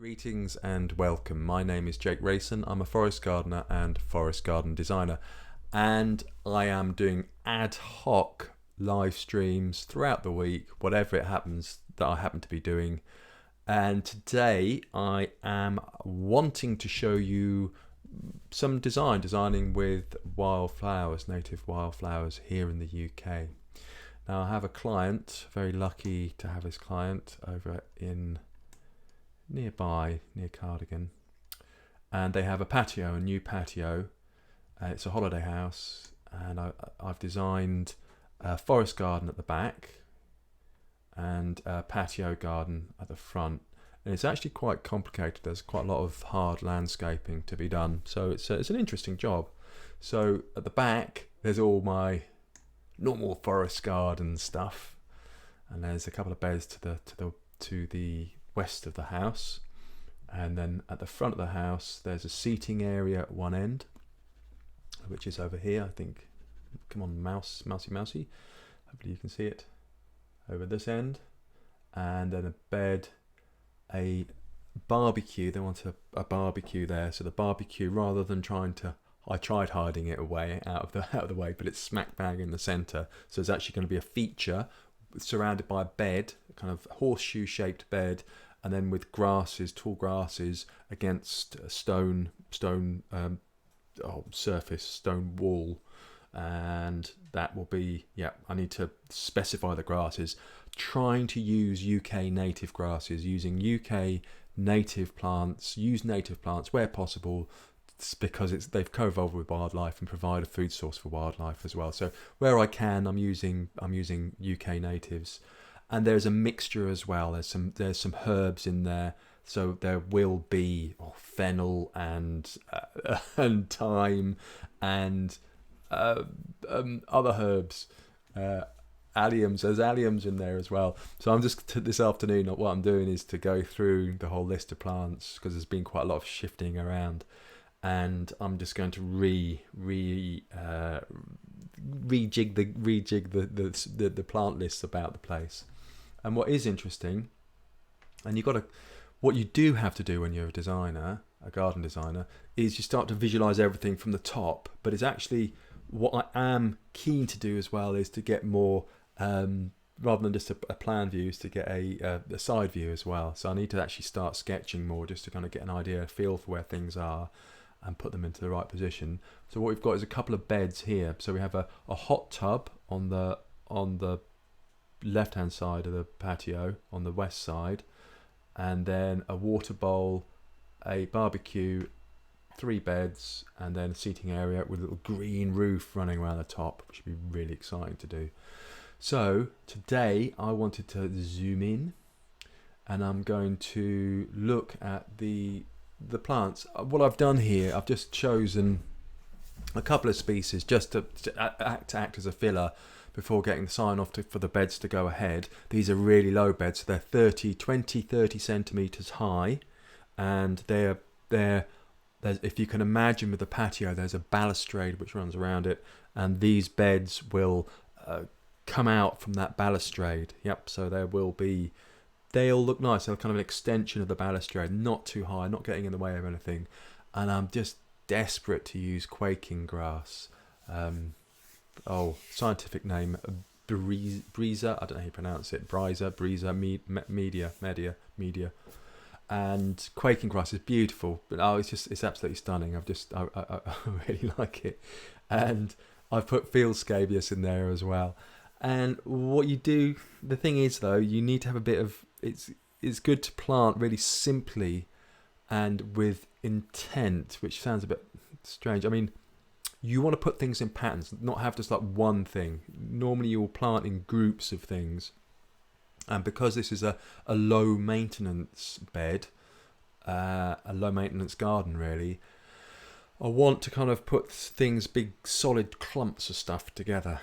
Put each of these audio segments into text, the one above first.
Greetings and welcome. My name is Jake Rayson. I'm a forest gardener and forest garden designer, and I am doing ad hoc live streams throughout the week, whatever it happens that I happen to be doing. And today I am wanting to show you some designing with wildflowers, native wildflowers here in the UK. Now I have a client, very lucky to have his client over in nearby, near Cardigan, and they have a patio, a new patio. It's a holiday house, and I've designed a forest garden at the back and a patio garden at the front, and it's actually quite complicated. There's quite a lot of hard landscaping to be done, so it's an interesting job. So at the back there's all my normal forest garden stuff, and there's a couple of beds to the west of the house, and then at the front of the house there's a seating area at one end, which is over here, I think. Come on, mousy, hopefully you can see it over this end, and then a bed, a barbecue. They want a barbecue there, so the barbecue, rather than I tried hiding it away out of the way, but it's smack bang in the center, so it's actually going to be a feature surrounded by a bed, a kind of horseshoe shaped bed, and then with grasses, tall grasses against a stone surface, stone wall. And that will be, I need to specify the grasses, trying to use UK native grasses, using UK native plants, use native plants where possible, because they've co-evolved with wildlife and provide a food source for wildlife as well. So where I can, I'm using UK natives. And there's a mixture as well. There's some herbs in there, so there will be fennel and thyme and other herbs, alliums. There's alliums in there as well. So I'm just this afternoon. What I'm doing is to go through the whole list of plants, because there's been quite a lot of shifting around, and I'm just going to rejig the plant lists about the place. And what is interesting, and what you do have to do when you're a garden designer, is you start to visualize everything from the top. But it's actually, what I am keen to do as well is to get more, rather than just a plan view, is to get a side view as well. So I need to actually start sketching more, just to kind of get an idea, a feel for where things are, and put them into the right position. So what we've got is a couple of beds here. So we have a hot tub on the left hand side of the patio, on the west side, and then a water bowl, a barbecue, 3 beds, and then a seating area with a little green roof running around the top, which would be really exciting to do. So today I wanted to zoom in, and I'm going to look at the plants. What I've done here, I've just chosen a couple of species just to act as a filler before getting the sign off for the beds to go ahead. These are really low beds, so they're 30 centimeters high, and they're if you can imagine with the patio, there's a balustrade which runs around it, and these beds will come out from that balustrade. So they'll look nice. They're kind of an extension of the balustrade, not too high, not getting in the way of anything. And I'm just desperate to use quaking grass. Scientific name, Brisa, I don't know how you pronounce it, Brisa, media. And quaking grass is beautiful, but it's absolutely stunning. I really like it. And I've put field scabious in there as well. And what you do, the thing is though, you need to have a bit of, it's good to plant really simply and with intent, which sounds a bit strange. I mean, you want to put things in patterns, not have just like one thing. Normally you will plant in groups of things. And because this is a low maintenance bed, a low maintenance garden really, I want to kind of put things, big solid clumps of stuff together.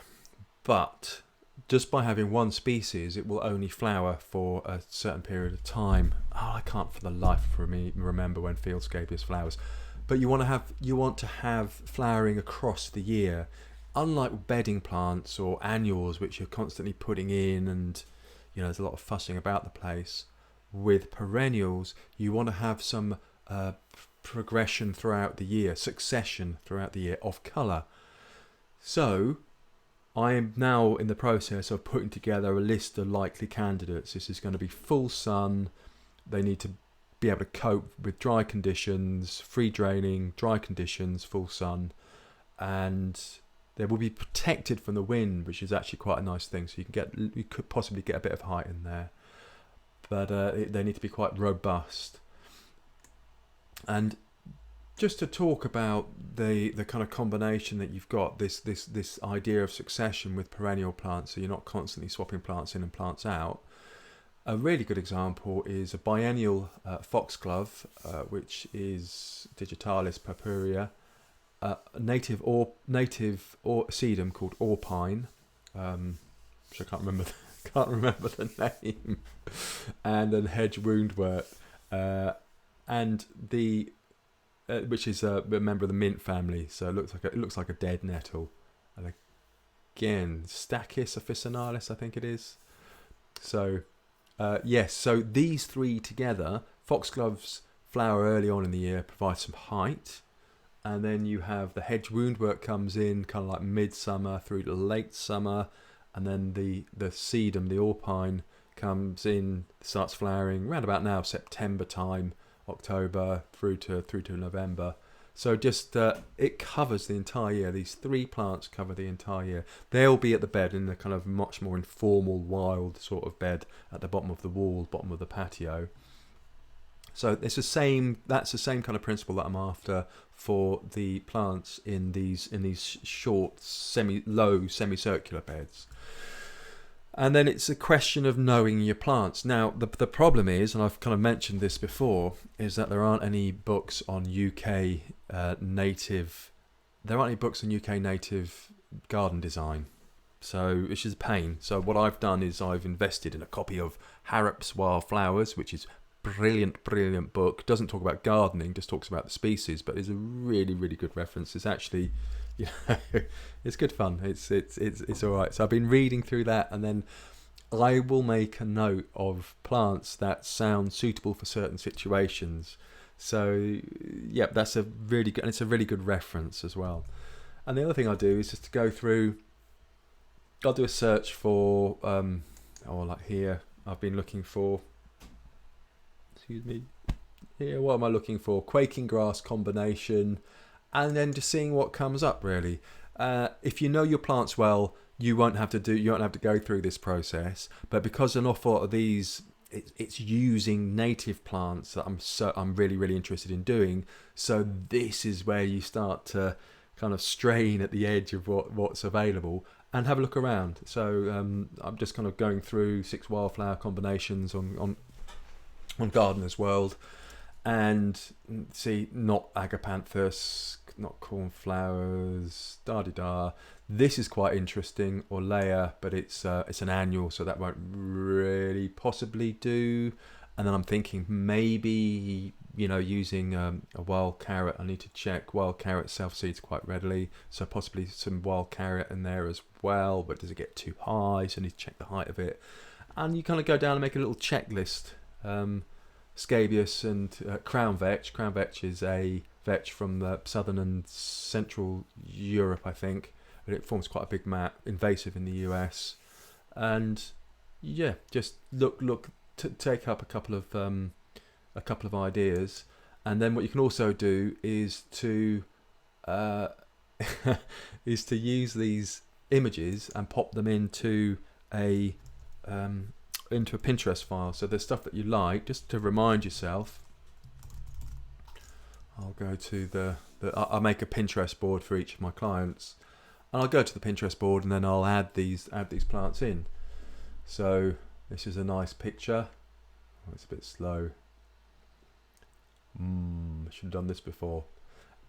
But just by having one species, it will only flower for a certain period of time. I can't for the life of me remember when field scabious flowers. But you want to have flowering across the year, unlike bedding plants or annuals, which you're constantly putting in, and there's a lot of fussing about the place. with perennials, you want to have some progression throughout the year, succession throughout the year of colour. So I am now in the process of putting together a list of likely candidates. This is going to be full sun. They need to be able to cope with dry conditions, free draining, dry conditions, full sun, and they will be protected from the wind, which is actually quite a nice thing. So you could possibly get a bit of height in there, but they need to be quite robust. And just to talk about the kind of combination that you've got, this idea of succession with perennial plants, so you're not constantly swapping plants in and plants out. A really good example is a biennial foxglove, which is Digitalis purpurea, a native or sedum called orpine, which I can't remember the name, and then hedge woundwort, and the which is a member of the mint family, so it looks like a dead nettle. And again, Stachys officinalis, I think it is. So yes, so these three together, foxgloves flower early on in the year, provide some height, and then you have the hedge woundwort comes in kind of like midsummer through to late summer, and then the sedum, the orpine, comes in, starts flowering around about now September time, October through to November. So just it covers the entire year. These three plants cover the entire year. They'll be at the bed in the kind of much more informal, wild sort of bed at the bottom of the wall, bottom of the patio. So it's that's the same kind of principle that I'm after for the plants in these short, semicircular beds. And then it's a question of knowing your plants. Now, the problem is, and I've kind of mentioned this before, is that there aren't any books on UK native. There aren't any books on UK native garden design, so which is a pain. So what I've done is I've invested in a copy of Harrop's Wildflowers, which is brilliant book. Doesn't talk about gardening, just talks about the species, but is a really good reference. It's actually, it's good fun. It's all right. So I've been reading through that, and then I will make a note of plants that sound suitable for certain situations. So yeah, that's a really good, and it's a really good reference as well. And the other thing I do is just to go through. I'll do a search for, like here, I've been looking for. Excuse me. Here, what am I looking for? Quaking grass combination, and then just seeing what comes up. Really, if you know your plants well, you won't have to go through this process. But because an awful lot of these, it's using native plants that I'm really interested in doing. So this is where you start to kind of strain at the edge of what's available and have a look around. So I'm just kind of going through 6 wildflower combinations on Gardener's World, and see, not agapanthus, not cornflowers, da-di-da. This is quite interesting, Orlea, but it's an annual, so that won't really possibly do. And then I'm thinking maybe, using a wild carrot. I need to check. Wild carrot self-seeds quite readily, so possibly some wild carrot in there as well, but does it get too high? So I need to check the height of it. And you kind of go down and make a little checklist. Scabious and crown vetch. Crown vetch is a vetch from the southern and central Europe, I think, but it forms quite a big mat, invasive in the US. And yeah, just look to take up a couple of ideas, and then what you can also do is to use these images and pop them into a Pinterest file. So there's stuff that you like, just to remind yourself. I'll go to I'll make a Pinterest board for each of my clients, and I'll go to the Pinterest board, and then I'll add these plants in. So this is a nice picture. Oh, it's a bit slow. I should have done this before.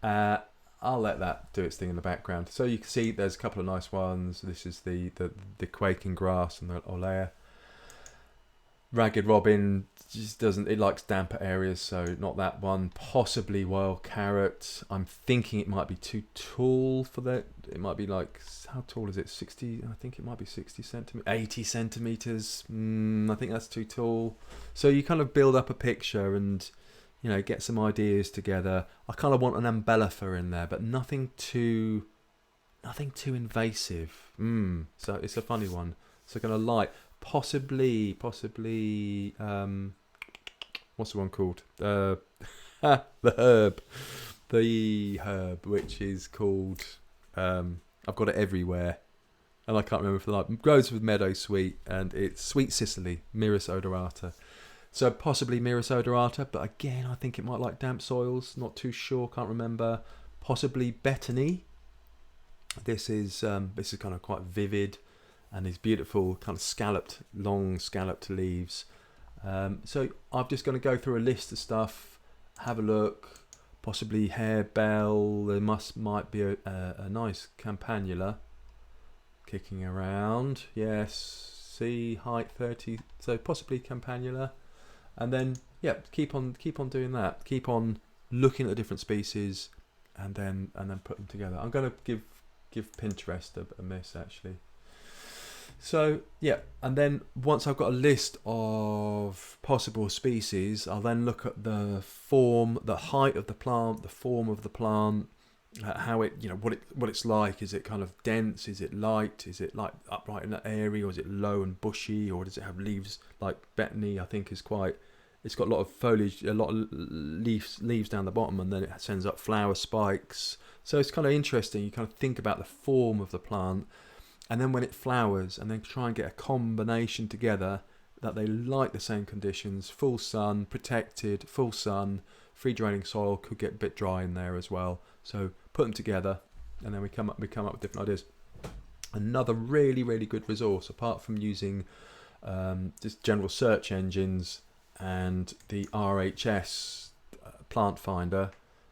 I'll let that do its thing in the background. So you can see there's a couple of nice ones. This is the quaking grass and the Orlea. Ragged Robin just doesn't, it likes damper areas, so not that one. Possibly Wild Carrot. I'm thinking it might be too tall for that. It might be like, how tall is it? 60, I think it might be 60 centimeters, 80 centimeters. I think that's too tall. So you kind of build up a picture and, you know, get some ideas together. I kind of want an umbellifer in there, but nothing too invasive. So it's a funny one. So kind of light. Possibly, what's the one called? The herb, which is called, I've got it everywhere, and I can't remember for the life. It grows with meadow sweet, and it's Sweet Sicily, Myrrhus odorata. So possibly Myrrhus odorata, but again, I think it might like damp soils. Not too sure, can't remember. Possibly Betony. This is kind of quite vivid. And these beautiful kind of long scalloped leaves. So I'm just going to go through a list of stuff, have a look. Possibly harebell. There might be a nice campanula kicking around. Yes, see, height 30. So possibly campanula, and then keep on doing that. Keep on looking at the different species, and then put them together. I'm going to give Pinterest a miss actually. So and then once I've got a list of possible species, I'll then look at the form, the height of the plant, the form of the plant, how it, you know, what it's like. Is it kind of dense? Is it light? Is it like upright in that area, or is it low and bushy, or does it have leaves like Betony? I think it's got a lot of foliage, a lot of leaves down the bottom, and then it sends up flower spikes. So it's kind of interesting. You kind of think about the form of the plant. And then when it flowers, and then try and get a combination together that they like the same conditions: full sun, protected, full sun, free draining soil, could get a bit dry in there as well. So put them together, and then we come up with different ideas. Another really, really good resource, apart from using just general search engines and the RHS Plant Finder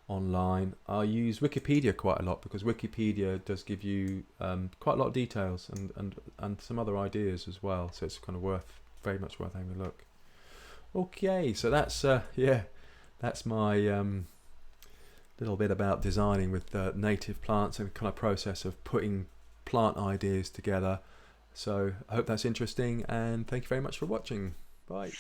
online, I use Wikipedia quite a lot, because Wikipedia does give you quite a lot of details and some other ideas as well, so it's kind of very much worth having a look. Okay, so that's my little bit about designing with native plants and the kind of process of putting plant ideas together. So I hope that's interesting, and thank you very much for watching. Bye.